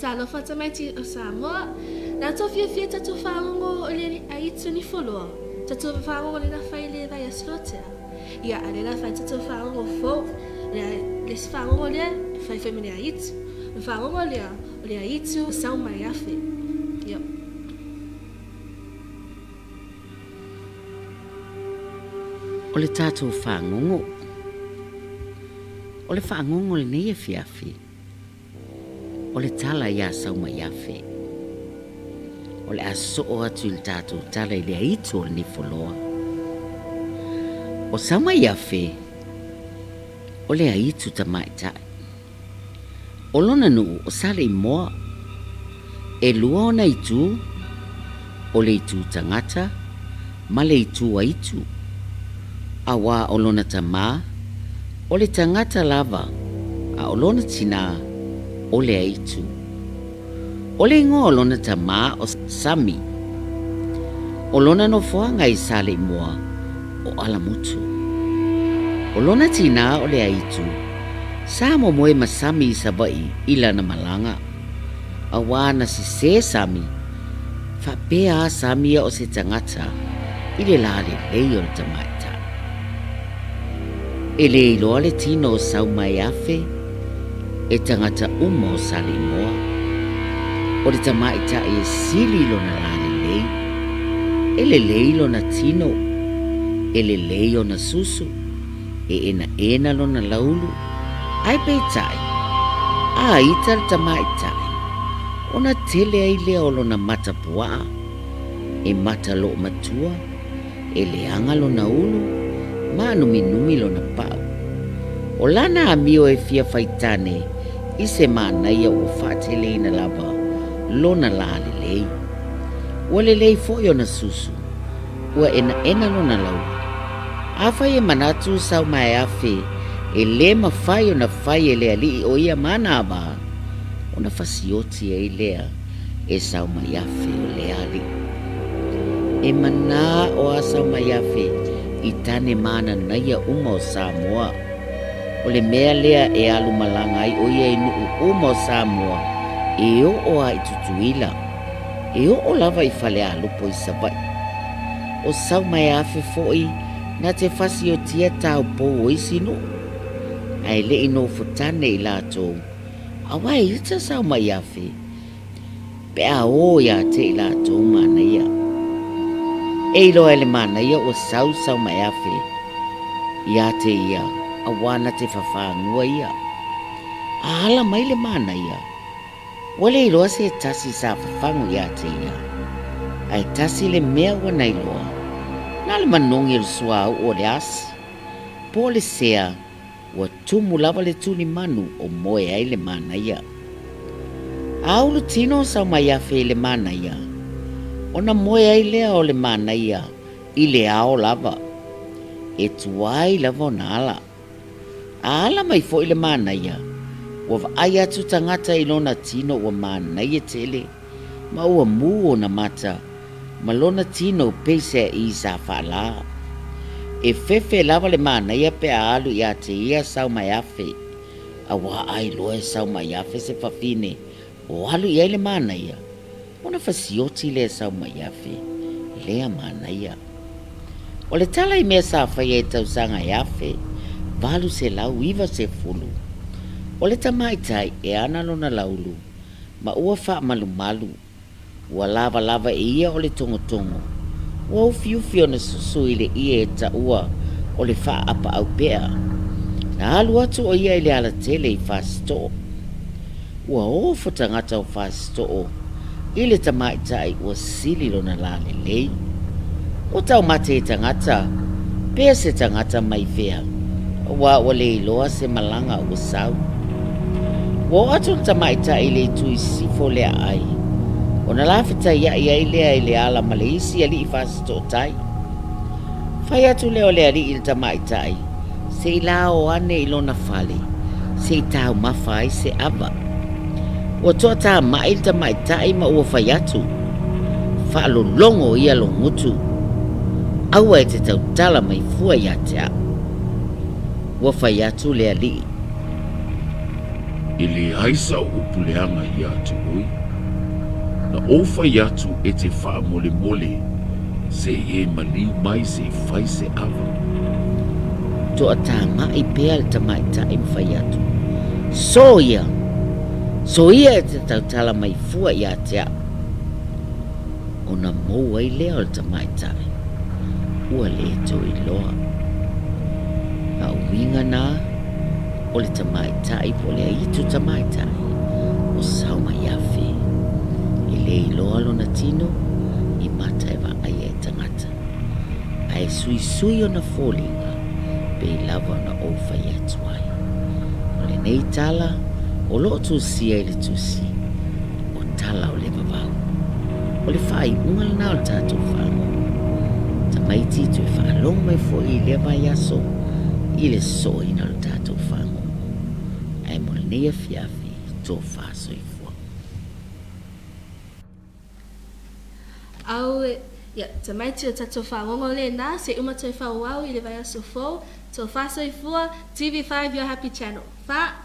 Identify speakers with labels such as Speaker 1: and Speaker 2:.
Speaker 1: Tala whatameti o Samoa. Nā tōwhia whia tato whangongo o le Aitu ni wholoa. Tato whangongo le na whai le vai aslotea. Ia ale la whai tato whangongo fo. Le whangongo le whai whai mene Aitu. Whangongo le o le Aitu Saumaeafe. Ia.
Speaker 2: O le tātou whangongo. O le whangongo le nei e whiawhi. O le tala ia Saumaeafe. O le aso o atu le tātou tala i le Aitu o le nifoloa. O Saumaeafe, o le Aitu tamaitai. O lona nuu o sale i moa. E lua o na Aitu, o le Aitu tangata, ma le Aitu Aitu. Awa o lona tamā, o le tangata lava, a o lona tina, o le Aitu. O le ingoa o lona tamā o Sami. O lona no foanga i sale i moa o alamutu. O lona tina o le Aitu. Sa mo moe masami i savai ila na malanga. Awa na si se Sami. Whapea Sami o se tangata. Ile lale leo le tamaita. E le iloa le tino o Saumaeafe. E tangata uma o sale i moa. O le tamaita e sili lona lale lei. E le lei lona tino. E le lei lona susu. E ena lona laulu. Ai peitai. A ita le tamaitai. Ona tele ai lea o lona matapua. E mata lo matua. E leanga lona ulu. Ma numi lona pau. O lana amio e fia faitane. I se manaia o whatele ina lava. Lona lale lei. Ua le lei foi ona susu. Ua ena lona laulu. Awhai e manatu Saumaeafe. E le mawhai o na whai e lea li o ia mana ba. O na whasioti e lea e Saumaeafe o lea li. E mana o a Saumaeafe i tane mana naia uma o Samoa. O le mea lea e alu malanga ai o ia inu uma o Samoa. E o a i tutuila. E o lava i whale alupo i savai. O Saumaeafe foi na te whasiotia tau po o isinu. Ai le ino futane i lātou. Awai ita Saumaeafe. Pe a o ia te i lātou manaia. E ilo ele manaia o Saumaeafe. Ia te ia. Awana te whawhangua ia. A ala mai le manaia. Wale iloa se tasi sa whawhangu ia te ia. Ai tasi le mea wana iloa. Nā le manongi le suau o le asi. Po le sea. Ua tumu lava le tuni manu o moe ai le manaia. Aulu tino Saumaeafe le manaia. Ona moe ai lea o le manaia. I le ao lava. E tuai lava o nala. Ala mai fo i le manaia. Ua vai atu tangata i lona tino ua manaia tele. Ma ua mu o na mata. Ma lona tino peise i sa whala. E fefe lava le manaia pe a alu i a te ia Saumaeafe. Awa ai loa e Saumaeafe se whawhine. O alu i ai le manaia. Ona whasioti le Saumaeafe. Lea manaia. O le tala i mea sa whai e tau Saumaeafe. Valu se lau iwa se fulu. O le tamaitai e ana lona laulu. Ma ua wha malu. Ua lava e ia o le tongo. Ua ufi o na susu i le ia e ta ua o le wha apa au pea. Na alu atu o ia i le ala tele i whasito. Ua ofo tangata o whasito. I le tamaitai ua sili lona lale lei. O tau mate e tangata. Pea se tangata mai fea. Ua le iloa se malanga ua sau. Ua atu tamaitai le tui sifo lea ai. O na lawhita ia i lea i le ala ma le isi ali i whasito tai. Whai atu leo lea li i le tamaitai. Se i la o ane i lona whale. Se i tau mawhai se ava. O toa tā mai i le tamaitai ma ua whai atu. Whaalo longo ia lo ngutu. Aua e te tau tala mai fua ia te a. Ua whai atu lea li.
Speaker 3: E le aisa o upuleanga i atu ui. Na ofa i atu e te wha mole mole, se e maliu mai se fai se ava.
Speaker 2: To a tā mai pēr ta mai ta e mwhai atu. So ia e te tautala mai fua i a te a. O na mou ai lea o le ta mai ta e. Ua le to i loa. A winga nā, o le ta mai ta e po le Aitu ta mai ta e. O Saumaeafe. I le i loa lo na tino, i mata e wa ai e tangata. A e sui o na fōlinga, pe i lava na ofa i atuai. O le nei Tala, o loo tusia i le tusi. O Tala o le vavau. O le whai unga na o tātou whango. Ta maiti tu e whaalong mai fo i le vai aso, i le so ina o tātou whango. Ai mo le nei a fiafi, tō whaso i fua.
Speaker 1: Au ia te maiti o tatou whangongo le nā, se umatoi whauau i le vai aso fō, tō whaso i fua, TV5 Your Happy Channel. Wha!